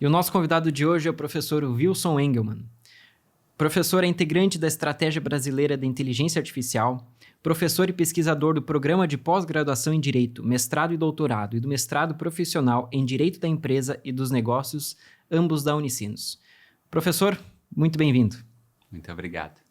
E o nosso convidado de hoje é o professor Wilson Engelmann. O professor é integrante da Estratégia Brasileira da Inteligência Artificial, professor e pesquisador do Programa de Pós-Graduação em Direito, Mestrado e Doutorado e do Mestrado Profissional em Direito da Empresa e dos Negócios, ambos da Unicinos. Professor, muito bem-vindo. Muito obrigado.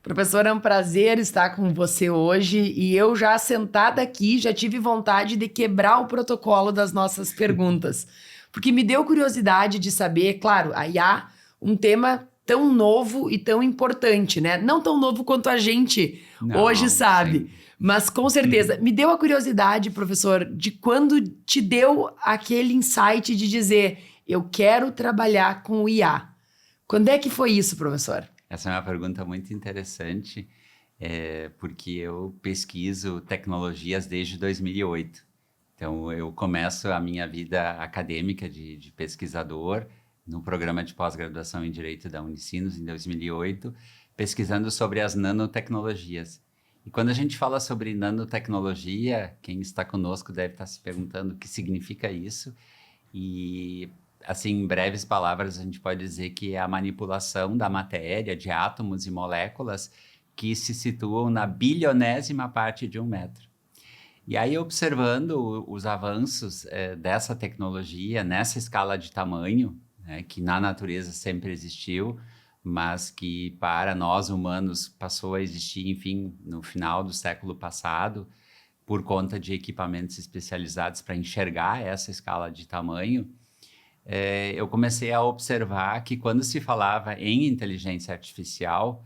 Professor, é um prazer estar com você hoje e eu já sentada aqui já tive vontade de quebrar o protocolo das nossas perguntas, porque me deu curiosidade de saber, claro, a IA, um tema tão novo e tão importante, né? Não tão novo quanto a gente hoje sabe, sim. Mas com certeza. Me deu a curiosidade, professor, de quando te deu aquele insight de dizer, eu quero trabalhar com o IA. Quando é que foi isso, professor? Essa é uma pergunta muito interessante, porque eu pesquiso tecnologias desde 2008. Então, eu começo a minha vida acadêmica de pesquisador no programa de pós-graduação em Direito da Unicinos, em 2008, pesquisando sobre as nanotecnologias. E quando a gente fala sobre nanotecnologia, quem está conosco deve estar se perguntando o que significa isso. E, assim, em breves palavras, a gente pode dizer que é a manipulação da matéria, de átomos e moléculas que se situam na bilionésima parte de um metro. E aí, observando os avanços dessa tecnologia, nessa escala de tamanho, né, que na natureza sempre existiu, mas que para nós humanos passou a existir, enfim, no final do século passado, por conta de equipamentos especializados para enxergar essa escala de tamanho, eu comecei a observar que quando se falava em inteligência artificial,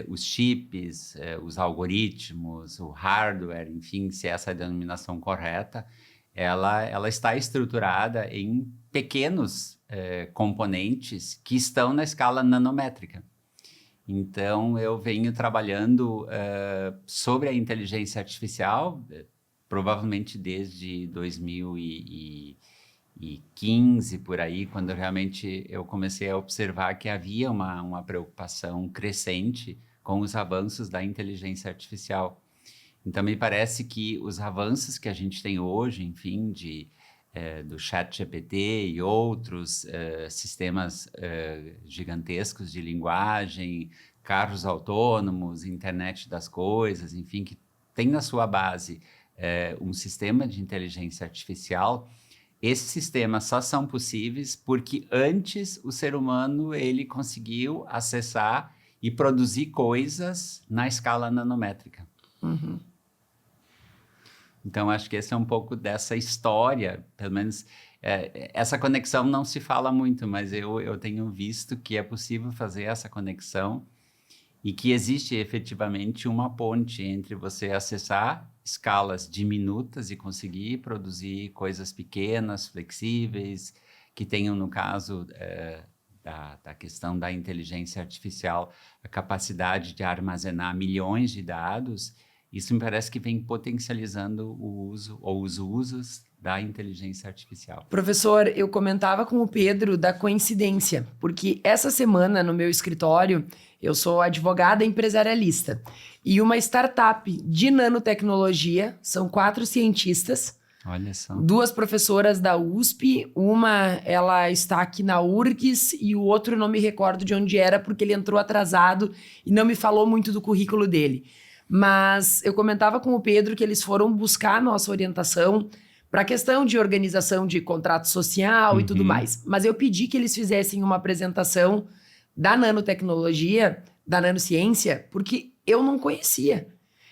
os chips, os algoritmos, o hardware, enfim, se essa é a denominação correta, ela está estruturada em pequenos componentes que estão na escala nanométrica. Então, eu venho trabalhando sobre a inteligência artificial, provavelmente desde 2015, por aí, quando realmente eu comecei a observar que havia uma preocupação crescente com os avanços da inteligência artificial. Então, me parece que os avanços que a gente tem hoje, enfim, do ChatGPT e outros sistemas gigantescos de linguagem, carros autônomos, internet das coisas, enfim, que tem na sua base um sistema de inteligência artificial. Esses sistemas só são possíveis porque antes o ser humano ele conseguiu acessar e produzir coisas na escala nanométrica. Uhum. Então, acho que esse é um pouco dessa história, pelo menos essa conexão não se fala muito, mas eu tenho visto que é possível fazer essa conexão e que existe efetivamente uma ponte entre você acessar escalas diminutas e conseguir produzir coisas pequenas, flexíveis, que tenham, no caso da questão da inteligência artificial, a capacidade de armazenar milhões de dados. Isso me parece que vem potencializando o uso ou os usos da inteligência artificial. Professor, eu comentava com o Pedro da coincidência, porque essa semana no meu escritório eu sou advogada empresarialista e uma startup de nanotecnologia, são 4 cientistas, olha só, 2 professoras da USP, uma ela está aqui na URGS e o outro não me recordo de onde era porque ele entrou atrasado e não me falou muito do currículo dele. Mas eu comentava com o Pedro que eles foram buscar a nossa orientação para a questão de organização de contrato social e tudo mais. Mas eu pedi que eles fizessem uma apresentação da nanotecnologia, da nanociência, porque eu não conhecia.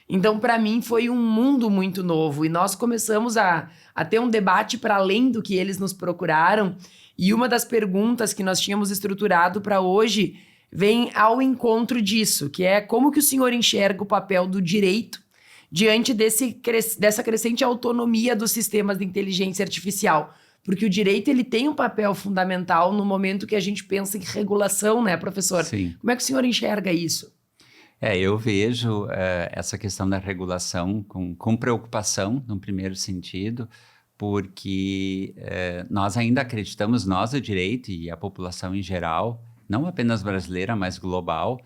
Então, para mim, foi um mundo muito novo. E nós começamos a ter um debate para além do que eles nos procuraram. E uma das perguntas que nós tínhamos estruturado para hoje vem ao encontro disso, que é como que o senhor enxerga o papel do direito diante dessa crescente autonomia dos sistemas de inteligência artificial. Porque o direito ele tem um papel fundamental no momento que a gente pensa em regulação, né, professor? Sim. Como é que o senhor enxerga isso? Eu vejo essa questão da regulação com preocupação, no primeiro sentido, porque nós ainda acreditamos, nós o direito e a população em geral, não apenas brasileira, mas global,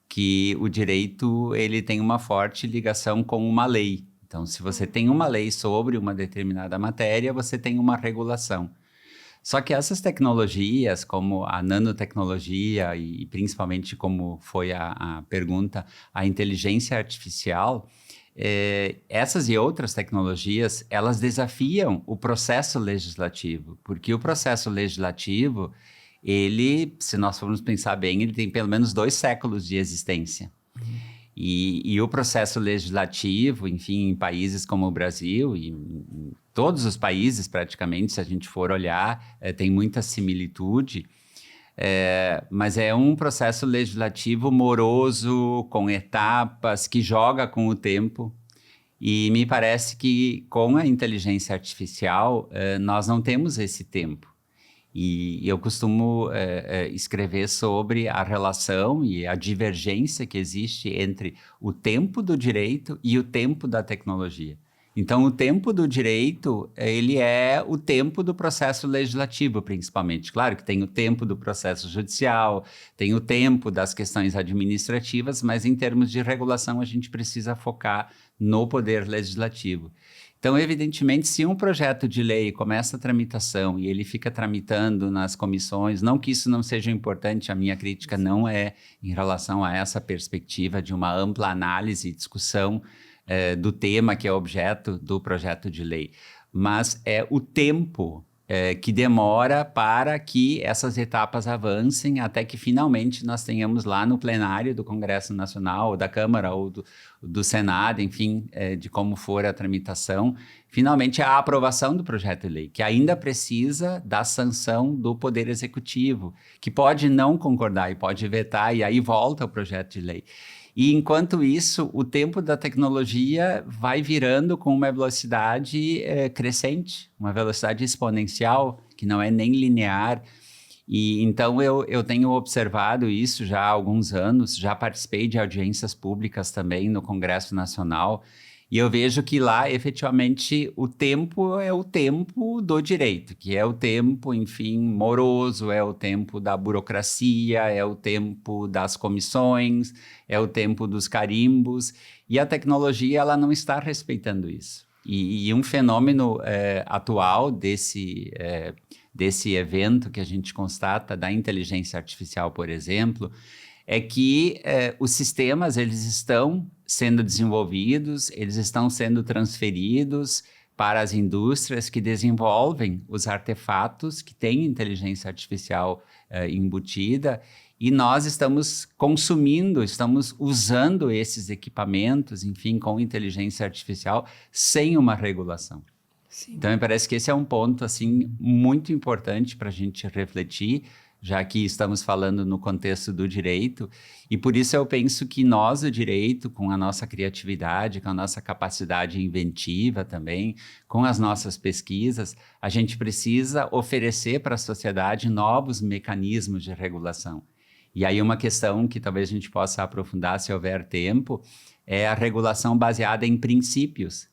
que o direito ele tem uma forte ligação com uma lei. Então, se você tem uma lei sobre uma determinada matéria, você tem uma regulação. Só que essas tecnologias, como a nanotecnologia e principalmente como foi a pergunta, a inteligência artificial, essas e outras tecnologias, elas desafiam o processo legislativo, porque o processo legislativo, ele, se nós formos pensar bem, ele tem pelo menos 2 séculos de existência. E o processo legislativo, enfim, em países como o Brasil e em todos os países praticamente, se a gente for olhar, tem muita similitude, mas é um processo legislativo moroso, com etapas, que joga com o tempo. E me parece que com a inteligência artificial, nós não temos esse tempo. E eu costumo escrever sobre a relação e a divergência que existe entre o tempo do direito e o tempo da tecnologia. Então, o tempo do direito, ele é o tempo do processo legislativo, principalmente. Claro que tem o tempo do processo judicial, tem o tempo das questões administrativas, mas em termos de regulação, a gente precisa focar no poder legislativo. Então, evidentemente, se um projeto de lei começa a tramitação e ele fica tramitando nas comissões, não que isso não seja importante, a minha crítica não é em relação a essa perspectiva de uma ampla análise e discussão do tema que é objeto do projeto de lei, mas é o tempo que demora para que essas etapas avancem até que finalmente nós tenhamos lá no plenário do Congresso Nacional, ou da Câmara ou do Senado, enfim, de como for a tramitação, finalmente a aprovação do projeto de lei, que ainda precisa da sanção do Poder Executivo, que pode não concordar e pode vetar, e aí volta o projeto de lei. E enquanto isso, o tempo da tecnologia vai virando com uma velocidade crescente, uma velocidade exponencial, que não é nem linear. E então eu tenho observado isso já há alguns anos, já participei de audiências públicas também no Congresso Nacional, e eu vejo que lá, efetivamente, o tempo é o tempo do direito, que é o tempo, enfim, moroso, é o tempo da burocracia, é o tempo das comissões, é o tempo dos carimbos, e a tecnologia, ela não está respeitando isso. E um fenômeno atual desse evento que a gente constata, da inteligência artificial, por exemplo, é que os sistemas, eles estão sendo desenvolvidos, eles estão sendo transferidos para as indústrias que desenvolvem os artefatos que têm inteligência artificial embutida, e nós estamos consumindo, estamos usando esses equipamentos, enfim, com inteligência artificial, sem uma regulação. Sim. Então, me parece que esse é um ponto, assim, muito importante para a gente refletir, já que estamos falando no contexto do direito, e por isso eu penso que nós, o direito, com a nossa criatividade, com a nossa capacidade inventiva também, com as nossas pesquisas, a gente precisa oferecer para a sociedade novos mecanismos de regulação. E aí uma questão que talvez a gente possa aprofundar, se houver tempo, é a regulação baseada em princípios,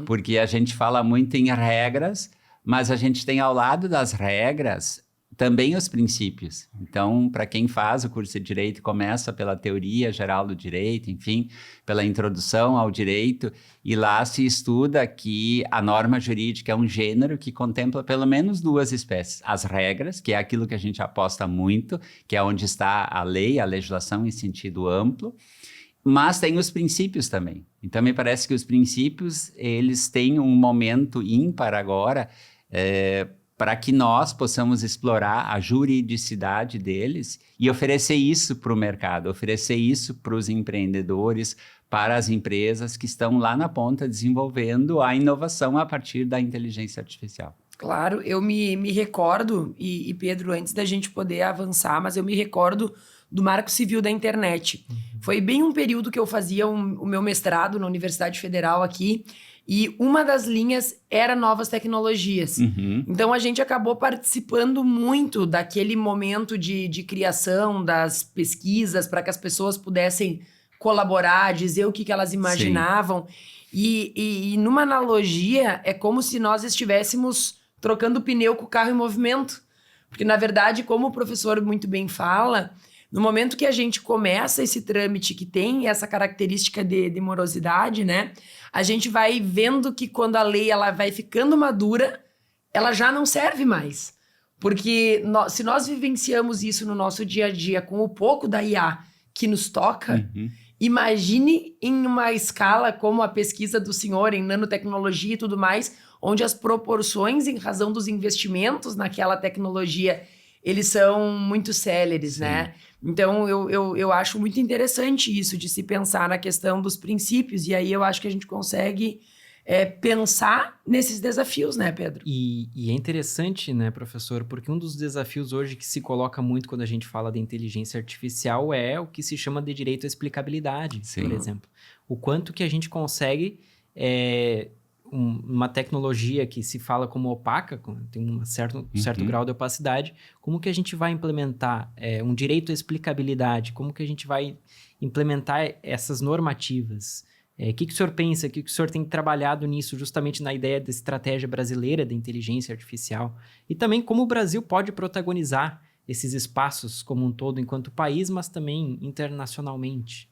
porque a gente fala muito em regras, mas a gente tem ao lado das regras também os princípios. Então, para quem faz o curso de Direito, começa pela teoria geral do direito, enfim, pela introdução ao direito, e lá se estuda que a norma jurídica é um gênero que contempla pelo menos 2 espécies. As regras, que é aquilo que a gente aposta muito, que é onde está a lei, a legislação em sentido amplo, mas tem os princípios também. Então, me parece que os princípios, eles têm um momento ímpar agora, para que nós possamos explorar a juridicidade deles e oferecer isso para o mercado, oferecer isso para os empreendedores, para as empresas que estão lá na ponta desenvolvendo a inovação a partir da inteligência artificial. Claro, eu me recordo, e Pedro, antes da gente poder avançar, mas eu me recordo do Marco Civil da Internet. Foi bem um período que eu fazia o meu mestrado na Universidade Federal aqui, e uma das linhas era novas tecnologias. Então, a gente acabou participando muito daquele momento de criação das pesquisas para que as pessoas pudessem colaborar, dizer o que elas imaginavam. E numa analogia, é como se nós estivéssemos trocando pneu com o carro em movimento. Porque, na verdade, como o professor muito bem fala, no momento que a gente começa esse trâmite que tem essa característica de morosidade, né? A gente vai vendo que quando a lei ela vai ficando madura, ela já não serve mais. Porque se nós vivenciamos isso no nosso dia a dia com o pouco da IA que nos toca, imagine em uma escala como a pesquisa do senhor em nanotecnologia e tudo mais, onde as proporções em razão dos investimentos naquela tecnologia, eles são muito céleres, né? Então, eu acho muito interessante isso, de se pensar na questão dos princípios, e aí eu acho que a gente consegue pensar nesses desafios, né, Pedro? E é interessante, né, professor, porque um dos desafios hoje que se coloca muito quando a gente fala de inteligência artificial é o que se chama de direito à explicabilidade, por exemplo. O quanto que a gente consegue, uma tecnologia que se fala como opaca, tem um certo grau de opacidade, como que a gente vai implementar um direito à explicabilidade, como que a gente vai implementar essas normativas? O que o senhor pensa? O que o senhor tem trabalhado nisso, justamente na ideia da estratégia brasileira da inteligência artificial? E também como o Brasil pode protagonizar esses espaços como um todo enquanto país, mas também internacionalmente?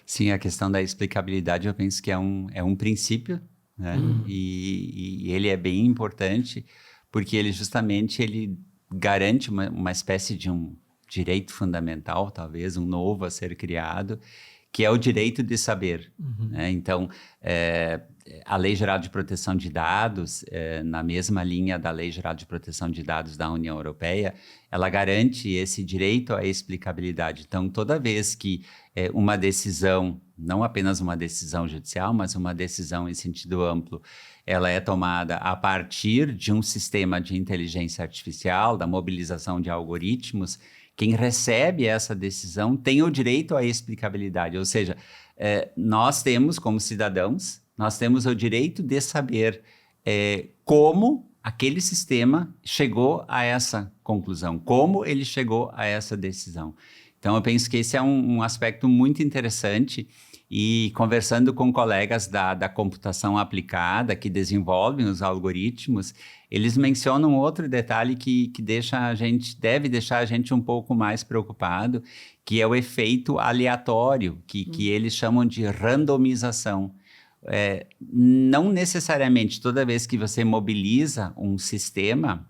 Sim, a questão da explicabilidade eu penso que é um princípio, né? E ele é bem importante porque ele garante uma espécie de um direito fundamental, talvez, um novo a ser criado, que é o direito de saber. Né? Então, a Lei Geral de Proteção de Dados, na mesma linha da Lei Geral de Proteção de Dados da União Europeia, ela garante esse direito à explicabilidade. Então, toda vez que uma decisão, não apenas uma decisão judicial, mas uma decisão em sentido amplo, ela é tomada a partir de um sistema de inteligência artificial, da mobilização de algoritmos, quem recebe essa decisão tem o direito à explicabilidade, ou seja, nós temos, como cidadãos, nós temos o direito de saber como aquele sistema chegou a essa conclusão, como ele chegou a essa decisão. Então, eu penso que esse é um aspecto muito interessante e conversando com colegas da computação aplicada que desenvolvem os algoritmos, eles mencionam outro detalhe que deve deixar a gente um pouco mais preocupado, que é o efeito aleatório, que eles chamam de randomização. Não necessariamente toda vez que você mobiliza um sistema,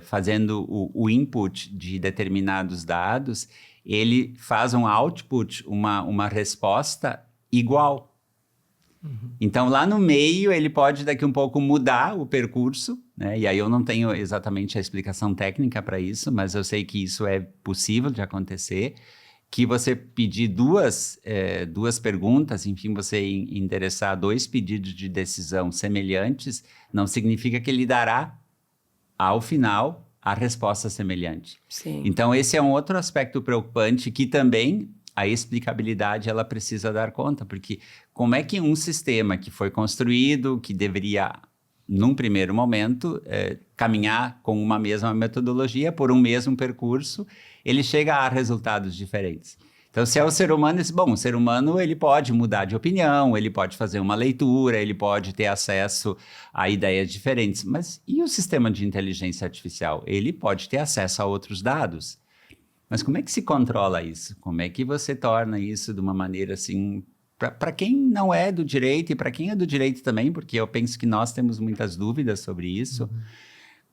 fazendo o input de determinados dados, ele faz um output, uma resposta igual. Então, lá no meio, ele pode daqui um pouco mudar o percurso, né? E aí eu não tenho exatamente a explicação técnica para isso, mas eu sei que isso é possível de acontecer, que você pedir duas perguntas, enfim, você endereçar 2 pedidos de decisão semelhantes, não significa que ele dará, ao final, a resposta semelhante. Sim. Então, esse é um outro aspecto preocupante que também a explicabilidade ela precisa dar conta, porque como é que um sistema que foi construído, que deveria, num primeiro momento, caminhar com uma mesma metodologia, por um mesmo percurso, ele chega a resultados diferentes? Então, se é o ser humano, o ser humano ele pode mudar de opinião, ele pode fazer uma leitura, ele pode ter acesso a ideias diferentes. Mas e o sistema de inteligência artificial? Ele pode ter acesso a outros dados. Mas como é que se controla isso? Como é que você torna isso de uma maneira assim, para quem não é do direito e para quem é do direito também, porque eu penso que nós temos muitas dúvidas sobre isso.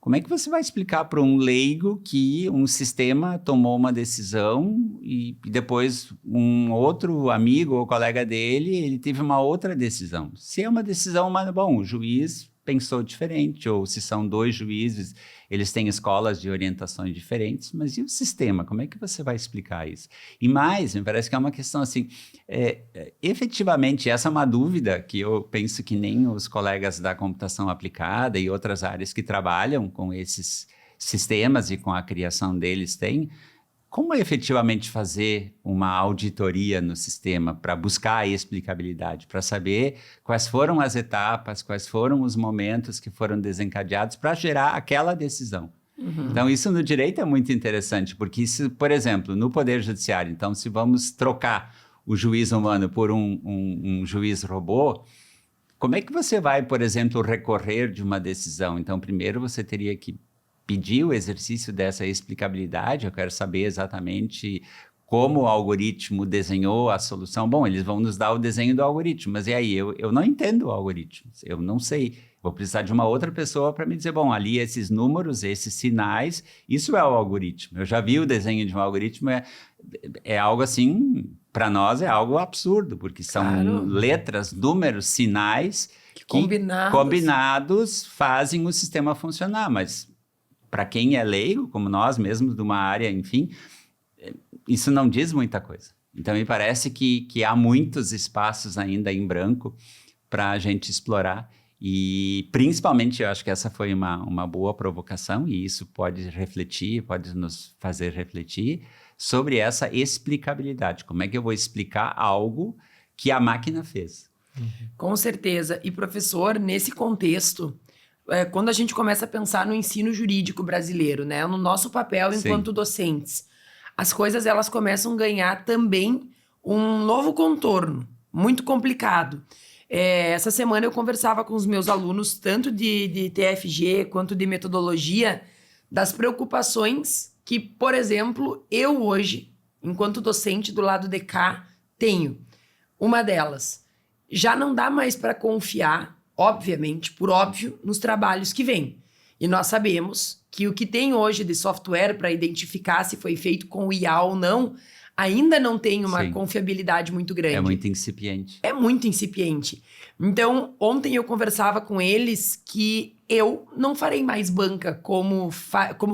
Como é que você vai explicar para um leigo que um sistema tomou uma decisão e depois um outro amigo ou colega dele, ele teve uma outra decisão? Se é uma decisão, o juiz pensou diferente, ou se são 2 juízes, eles têm escolas de orientações diferentes, mas e o sistema? Como é que você vai explicar isso? E mais, me parece que é uma questão assim, efetivamente, essa é uma dúvida que eu penso que nem os colegas da computação aplicada e outras áreas que trabalham com esses sistemas e com a criação deles têm. Como efetivamente fazer uma auditoria no sistema para buscar a explicabilidade, para saber quais foram as etapas, quais foram os momentos que foram desencadeados para gerar aquela decisão? Então, isso no direito é muito interessante, porque isso, por exemplo, no Poder Judiciário, então, se vamos trocar o juiz humano por um juiz robô, como é que você vai, por exemplo, recorrer de uma decisão? Então, primeiro você teria que pedir o exercício dessa explicabilidade, eu quero saber exatamente como o algoritmo desenhou a solução. Bom, eles vão nos dar o desenho do algoritmo, mas e aí? Eu não entendo o algoritmo, eu não sei. Vou precisar de uma outra pessoa para me dizer, bom, ali esses números, esses sinais, isso é o algoritmo. Eu já vi o desenho de um algoritmo, é algo assim, para nós é algo absurdo, porque são letras, números, sinais que combinados fazem o sistema funcionar, mas para quem é leigo, como nós mesmos, de uma área, enfim, isso não diz muita coisa. Então, me parece que há muitos espaços ainda em branco para a gente explorar. E, principalmente, eu acho que essa foi uma boa provocação, e isso pode nos fazer refletir sobre essa explicabilidade. Como é que eu vou explicar algo que a máquina fez? Com certeza. E, professor, nesse contexto, quando a gente começa a pensar no ensino jurídico brasileiro, né, no nosso papel enquanto docentes, as coisas elas começam a ganhar também um novo contorno, muito complicado. Essa semana eu conversava com os meus alunos, tanto de TFG quanto de metodologia, das preocupações que, por exemplo, eu hoje, enquanto docente do lado de cá, tenho. Uma delas, já não dá mais para confiar, obviamente, por óbvio, nos trabalhos que vêm. E nós sabemos que o que tem hoje de software para identificar se foi feito com IA ou não, ainda não tem uma confiabilidade muito grande. É muito incipiente. É muito incipiente. Então, ontem eu conversava com eles que eu não farei mais banca como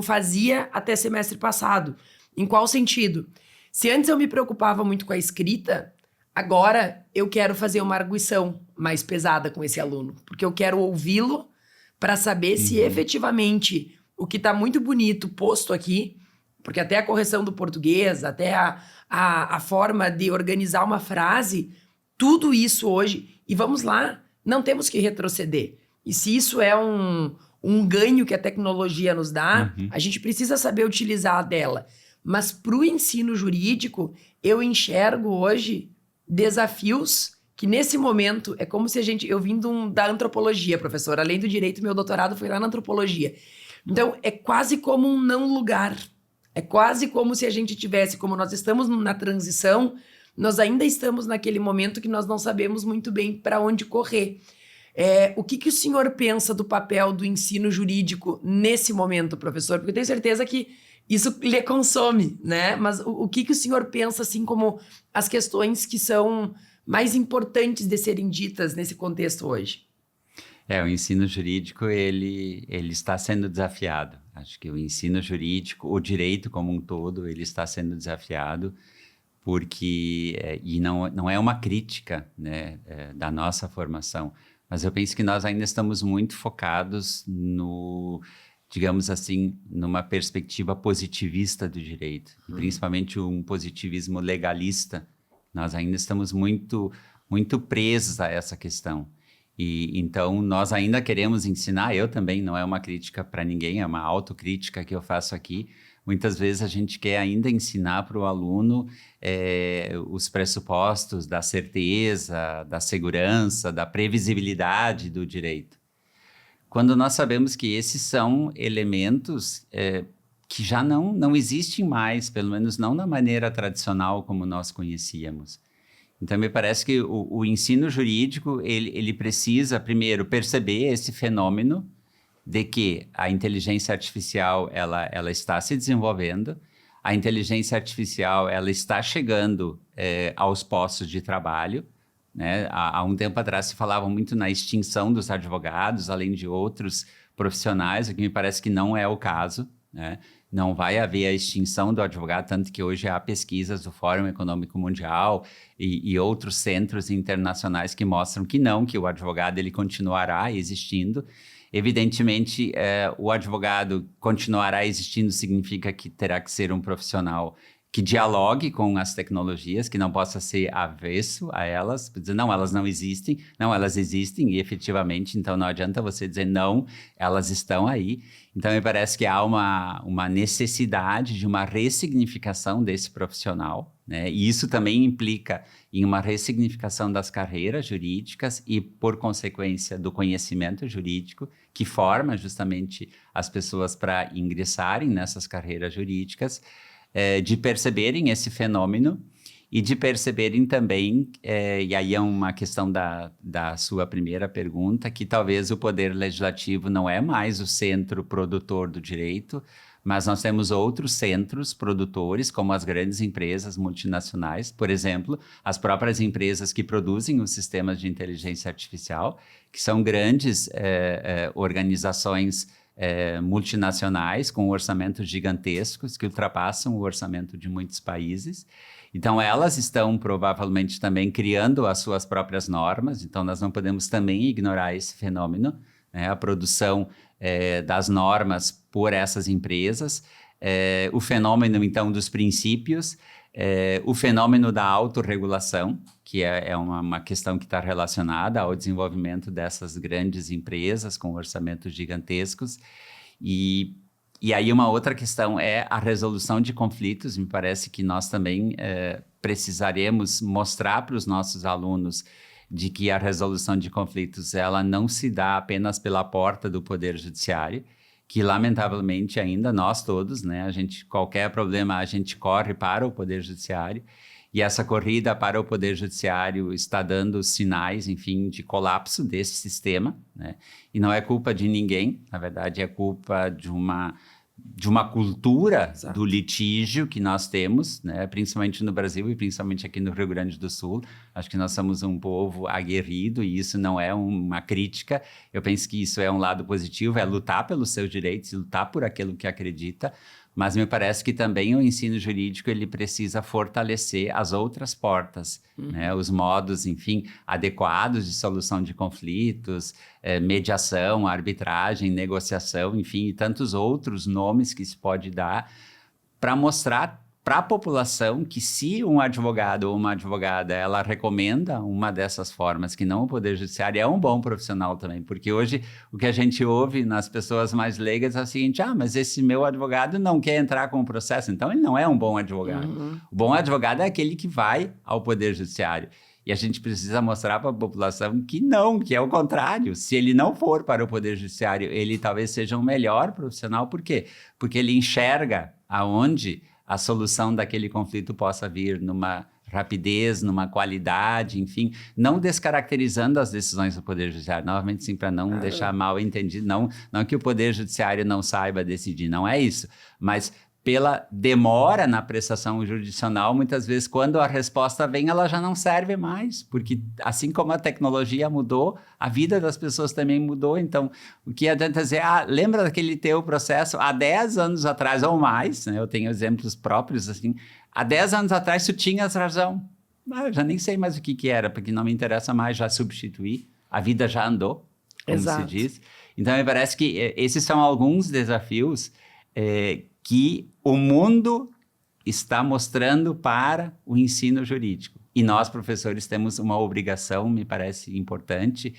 fazia até semestre passado. Em qual sentido? Se antes eu me preocupava muito com a escrita, agora eu quero fazer uma arguição mais pesada com esse aluno, porque eu quero ouvi-lo para saber se efetivamente o que está muito bonito posto aqui, porque até a correção do português, até a forma de organizar uma frase, tudo isso hoje, e vamos lá, não temos que retroceder. E se isso é um ganho que a tecnologia nos dá, a gente precisa saber utilizar dela. Mas para o ensino jurídico, eu enxergo hoje desafios que nesse momento é como se eu vim da antropologia, professor. Além do direito, meu doutorado foi lá na antropologia. Então, é quase como um não lugar. É quase como se a gente tivesse, como nós estamos na transição, nós ainda estamos naquele momento que nós não sabemos muito bem para onde correr. O que o senhor pensa do papel do ensino jurídico nesse momento, professor? Porque eu tenho certeza que isso lhe consome, né? Mas o que o senhor pensa, assim, como as questões que são mais importantes de serem ditas nesse contexto hoje? O ensino jurídico, ele está sendo desafiado. Acho que o ensino jurídico, o direito como um todo, ele está sendo desafiado porque, e não é uma crítica, né, da nossa formação, mas eu penso que nós ainda estamos muito focados digamos assim, numa perspectiva positivista do direito, e principalmente um positivismo legalista. Nós ainda estamos muito, muito presos a essa questão. E então nós ainda queremos ensinar, eu também, não é uma crítica para ninguém, é uma autocrítica que eu faço aqui. Muitas vezes a gente quer ainda ensinar para o aluno os pressupostos da certeza, da segurança, da previsibilidade do direito. Quando nós sabemos que esses são elementos que já não existem mais, pelo menos não da maneira tradicional como nós conhecíamos. Então, me parece que o ensino jurídico, ele precisa, primeiro, perceber esse fenômeno de que a inteligência artificial, ela está se desenvolvendo, a inteligência artificial, ela está chegando aos postos de trabalho, né? Há um tempo atrás se falava muito na extinção dos advogados, além de outros profissionais, o que me parece que não é o caso, né? Não vai haver a extinção do advogado, tanto que hoje há pesquisas do Fórum Econômico Mundial e outros centros internacionais que mostram que não, que o advogado ele continuará existindo. Evidentemente, o advogado continuará existindo significa que terá que ser um profissional que dialogue com as tecnologias, que não possa ser avesso a elas, dizer, não, elas não existem, não, elas existem e efetivamente, então não adianta você dizer não, elas estão aí. Então, me parece que há uma necessidade de uma ressignificação desse profissional, né? E isso também implica em uma ressignificação das carreiras jurídicas e, por consequência, do conhecimento jurídico, que forma justamente as pessoas para ingressarem nessas carreiras jurídicas. de perceberem esse fenômeno e de perceberem também, e aí é uma questão da sua primeira pergunta, que talvez o poder legislativo não é mais o centro produtor do direito, mas nós temos outros centros produtores, como as grandes empresas multinacionais, por exemplo, as próprias empresas que produzem os sistemas de inteligência artificial, que são grandes organizações multinacionais com orçamentos gigantescos que ultrapassam o orçamento de muitos países. Então, elas estão provavelmente também criando as suas próprias normas, então nós não podemos também ignorar esse fenômeno, né? A produção das normas por essas empresas, o fenômeno, então, dos princípios, o fenômeno da autorregulação, que é uma questão que está relacionada ao desenvolvimento dessas grandes empresas com orçamentos gigantescos. E aí uma outra questão é a resolução de conflitos. Me parece que nós também precisaremos mostrar para os nossos alunos de que a resolução de conflitos ela não se dá apenas pela porta do Poder Judiciário, que lamentavelmente ainda nós todos, né, qualquer problema a gente corre para o Poder Judiciário, e essa corrida para o Poder Judiciário está dando sinais, enfim, de colapso desse sistema, né? E não é culpa de ninguém, na verdade é culpa de uma cultura Exato. do litígio que nós temos, né? Principalmente no Brasil e principalmente aqui no Rio Grande do Sul. Acho que nós somos um povo aguerrido e isso não é uma crítica. Eu penso que isso é um lado positivo, é lutar pelos seus direitos, lutar por aquilo que acredita, mas me parece que também o ensino jurídico ele precisa fortalecer as outras portas, né? Os modos, enfim, adequados de solução de conflitos, mediação, arbitragem, negociação, enfim, e tantos outros nomes que se pode dar para mostrar para a população que se um advogado ou uma advogada ela recomenda uma dessas formas que não o Poder Judiciário, é um bom profissional também, porque hoje o que a gente ouve nas pessoas mais leigas é o seguinte, mas esse meu advogado não quer entrar com o processo, então ele não é um bom advogado. O bom advogado é aquele que vai ao Poder Judiciário. E a gente precisa mostrar para a população que não, que é o contrário. Se ele não for para o Poder Judiciário, ele talvez seja um melhor profissional. Por quê? Porque ele enxerga aonde a solução daquele conflito possa vir numa rapidez, numa qualidade, enfim, não descaracterizando as decisões do Poder Judiciário. Novamente, sim, para não deixar mal entendido, não que o Poder Judiciário não saiba decidir, não é isso, mas pela demora na prestação jurisdicional, muitas vezes, quando a resposta vem, ela já não serve mais, porque assim como a tecnologia mudou, a vida das pessoas também mudou. Então, o que adianta dizer, lembra daquele teu processo há 10 anos atrás ou mais, né? Eu tenho exemplos próprios, assim, há 10 anos atrás tu tinhas razão. Eu já nem sei mais o que era, porque não me interessa mais, já substituí, a vida já andou, como Exato. se diz. Então, me parece que esses são alguns desafios que o mundo está mostrando para o ensino jurídico. E nós, professores, temos uma obrigação, me parece importante,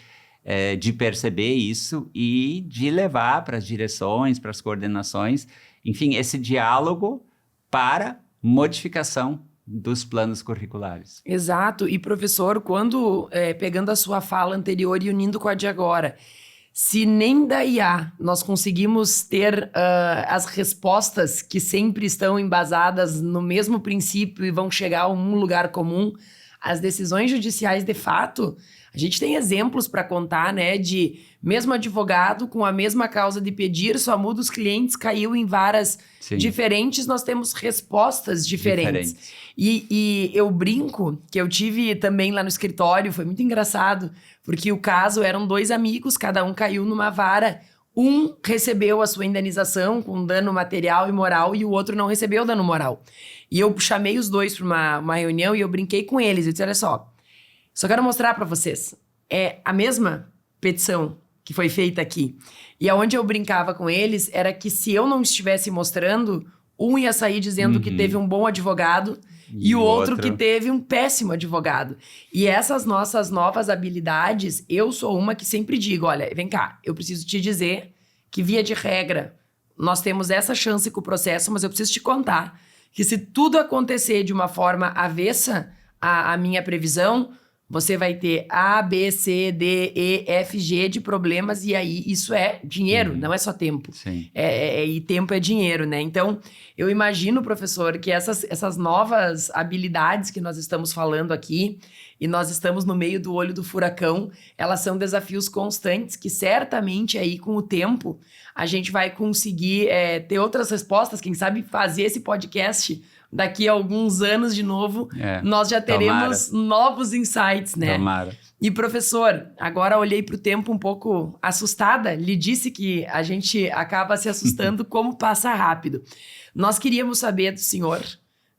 de perceber isso e de levar para as direções, para as coordenações, enfim, esse diálogo para modificação dos planos curriculares. Exato. E, professor, quando, pegando a sua fala anterior e unindo com a de agora, se nem da IA nós conseguimos ter as respostas que sempre estão embasadas no mesmo princípio e vão chegar a um lugar comum, as decisões judiciais, de fato, a gente tem exemplos para contar, né, de mesmo advogado com a mesma causa de pedir, só muda os clientes, caiu em varas diferentes, nós temos respostas diferentes. E eu brinco, que eu tive também lá no escritório, foi muito engraçado, porque o caso eram 2 amigos, cada um caiu numa vara, um recebeu a sua indenização com dano material e moral e o outro não recebeu dano moral. E eu chamei os dois para uma reunião e eu brinquei com eles, eu disse, olha só quero mostrar para vocês, é a mesma petição que foi feita aqui. E aonde eu brincava com eles era que se eu não estivesse mostrando, um ia sair dizendo que teve um bom advogado e o outro que teve um péssimo advogado. E essas nossas novas habilidades, eu sou uma que sempre digo, olha, vem cá, eu preciso te dizer que via de regra, nós temos essa chance com o processo, mas eu preciso te contar que se tudo acontecer de uma forma avessa à minha previsão, você vai ter A, B, C, D, E, F, G de problemas, e aí isso é dinheiro, não é só tempo. Sim. E tempo é dinheiro, né? Então, eu imagino, professor, que essas novas habilidades que nós estamos falando aqui, e nós estamos no meio do olho do furacão, elas são desafios constantes que certamente aí com o tempo a gente vai conseguir ter outras respostas, quem sabe fazer esse podcast daqui a alguns anos de novo, nós já teremos novos insights, né? Tomara. E professor, agora olhei para o tempo um pouco assustada, lhe disse que a gente acaba se assustando como passa rápido. Nós queríamos saber do senhor,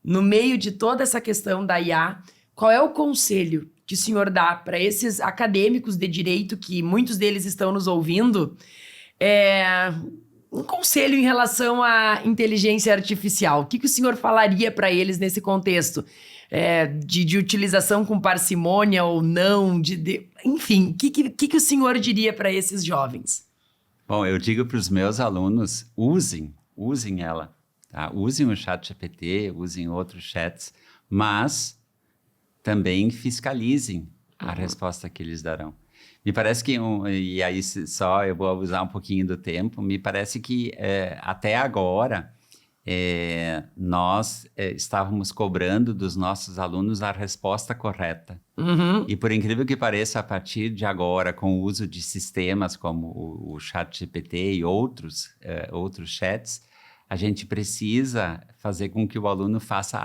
no meio de toda essa questão da IA, qual é o conselho que o senhor dá para esses acadêmicos de direito, que muitos deles estão nos ouvindo, um conselho em relação à inteligência artificial. O que o senhor falaria para eles nesse contexto? De utilização com parcimônia ou não? Enfim, o que o senhor diria para esses jovens? Bom, eu digo para os meus alunos, usem ela. Tá? Usem o ChatGPT, usem outros chats, mas também fiscalizem a resposta que eles darão. Me parece que, e aí só eu vou usar um pouquinho do tempo, me parece que até agora nós estávamos cobrando dos nossos alunos a resposta correta. Uhum. E por incrível que pareça, a partir de agora, com o uso de sistemas como o ChatGPT e outros chats, a gente precisa fazer com que o aluno faça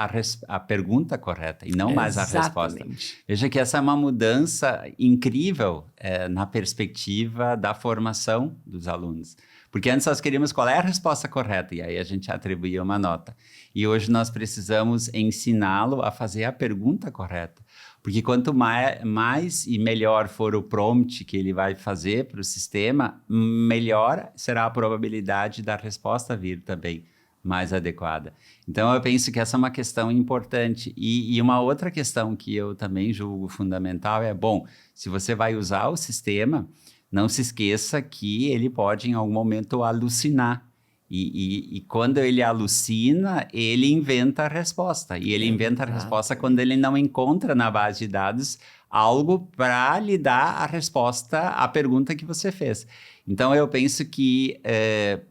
a pergunta correta e não mais a resposta. Veja que essa é uma mudança incrível na perspectiva da formação dos alunos. Porque antes nós queríamos qual é a resposta correta e aí a gente atribuía uma nota. E hoje nós precisamos ensiná-lo a fazer a pergunta correta. Porque quanto mais e melhor for o prompt que ele vai fazer para o sistema, melhor será a probabilidade da resposta vir também mais adequada. Então, eu penso que essa é uma questão importante. E uma outra questão que eu também julgo fundamental bom, se você vai usar o sistema, não se esqueça que ele pode, em algum momento, alucinar. E quando ele alucina, ele inventa a resposta. E ele inventa a resposta quando ele não encontra na base de dados algo para lhe dar a resposta à pergunta que você fez. Então, eu penso que,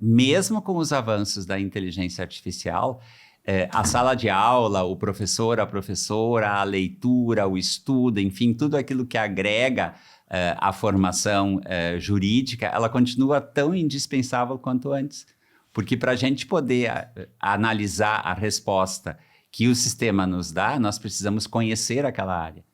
mesmo com os avanços da inteligência artificial, a sala de aula, o professor, a professora, a leitura, o estudo, enfim, tudo aquilo que agrega a formação jurídica, ela continua tão indispensável quanto antes. Porque para a gente poder analisar a resposta que o sistema nos dá, nós precisamos conhecer aquela área.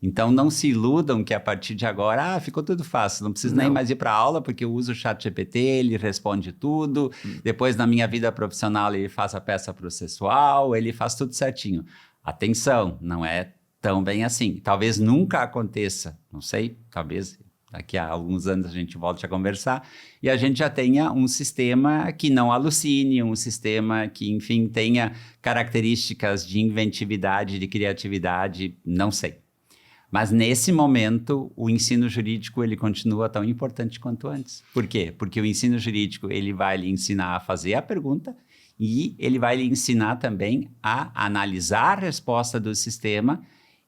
Então, não se iludam que a partir de agora, ficou tudo fácil, não preciso nem mais ir para a aula, porque eu uso o ChatGPT, ele responde tudo, depois na minha vida profissional ele faz a peça processual, ele faz tudo certinho. Atenção, não é tão bem assim. Talvez nunca aconteça, não sei, talvez daqui a alguns anos a gente volte a conversar, e a gente já tenha um sistema que não alucine, um sistema que, enfim, tenha características de inventividade, de criatividade, não sei. Mas nesse momento, o ensino jurídico ele continua tão importante quanto antes. Por quê? Porque o ensino jurídico ele vai lhe ensinar a fazer a pergunta e ele vai lhe ensinar também a analisar a resposta do sistema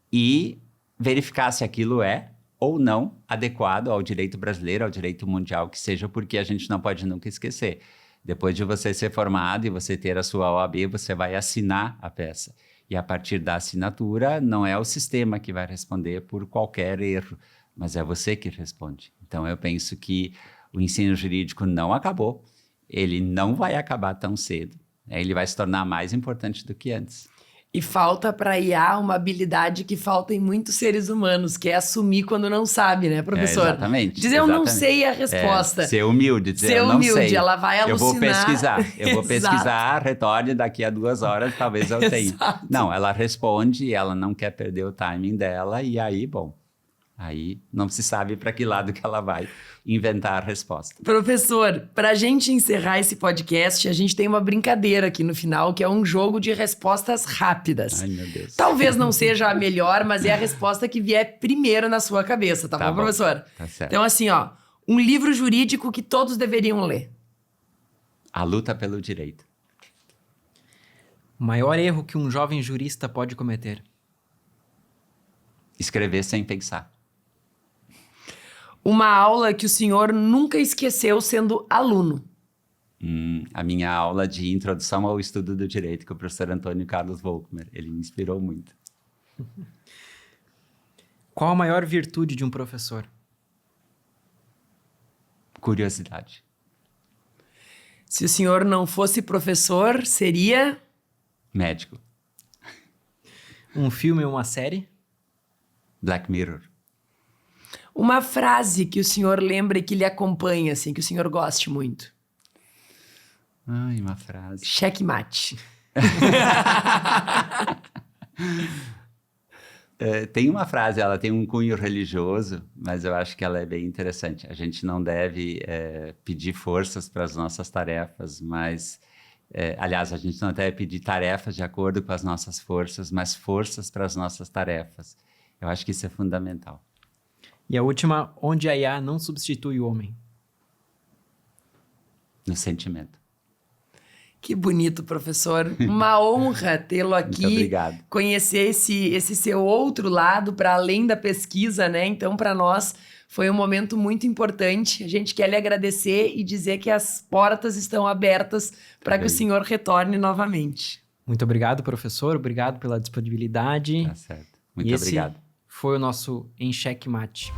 e verificar se aquilo é ou não adequado ao direito brasileiro, ao direito mundial, que seja, porque a gente não pode nunca esquecer. Depois de você ser formado e você ter a sua OAB, você vai assinar a peça. E a partir da assinatura, não é o sistema que vai responder por qualquer erro, mas é você que responde. Então, eu penso que o ensino jurídico não acabou, ele não vai acabar tão cedo, ele vai se tornar mais importante do que antes. E falta para IA uma habilidade que falta em muitos seres humanos, que é assumir quando não sabe, né, professor? Exatamente. Dizer eu não sei a resposta. Ser humilde, dizer eu não sei. Ser humilde, ela vai alucinar. Eu vou pesquisar, retorne daqui a 2 horas, talvez eu tenha. Não, ela responde, ela não quer perder o timing dela, e aí, bom, aí não se sabe para que lado que ela vai inventar a resposta. Professor, para a gente encerrar esse podcast, a gente tem uma brincadeira aqui no final, que é um jogo de respostas rápidas. Ai, meu Deus. Talvez não seja a melhor, mas é a resposta que vier primeiro na sua cabeça, tá bom, professor? Tá certo. Então, assim, um livro jurídico que todos deveriam ler. A Luta pelo Direito. O maior erro que um jovem jurista pode cometer. Escrever sem pensar. Uma aula que o senhor nunca esqueceu sendo aluno. A minha aula de introdução ao estudo do direito com o professor Antônio Carlos Volkmer. Ele me inspirou muito. Qual a maior virtude de um professor? Curiosidade. Se o senhor não fosse professor, seria... Médico. Um filme ou uma série? Black Mirror. Uma frase que o senhor lembra e que lhe acompanha, assim, que o senhor goste muito. Ai, uma frase. Checkmate. Tem uma frase, ela tem um cunho religioso, mas eu acho que ela é bem interessante. A gente não deve pedir forças para as nossas tarefas, mas... aliás, a gente não deve pedir tarefas de acordo com as nossas forças, mas forças para as nossas tarefas. Eu acho que isso é fundamental. E a última, onde a IA não substitui o homem? No sentimento. Que bonito, professor. Uma honra tê-lo aqui. Muito obrigado. Conhecer esse seu outro lado, para além da pesquisa, né? Então, para nós, foi um momento muito importante. A gente quer lhe agradecer e dizer que as portas estão abertas para que o senhor retorne novamente. Muito obrigado, professor. Obrigado pela disponibilidade. Tá certo. Muito E esse obrigado. foi o nosso Em Checkmate.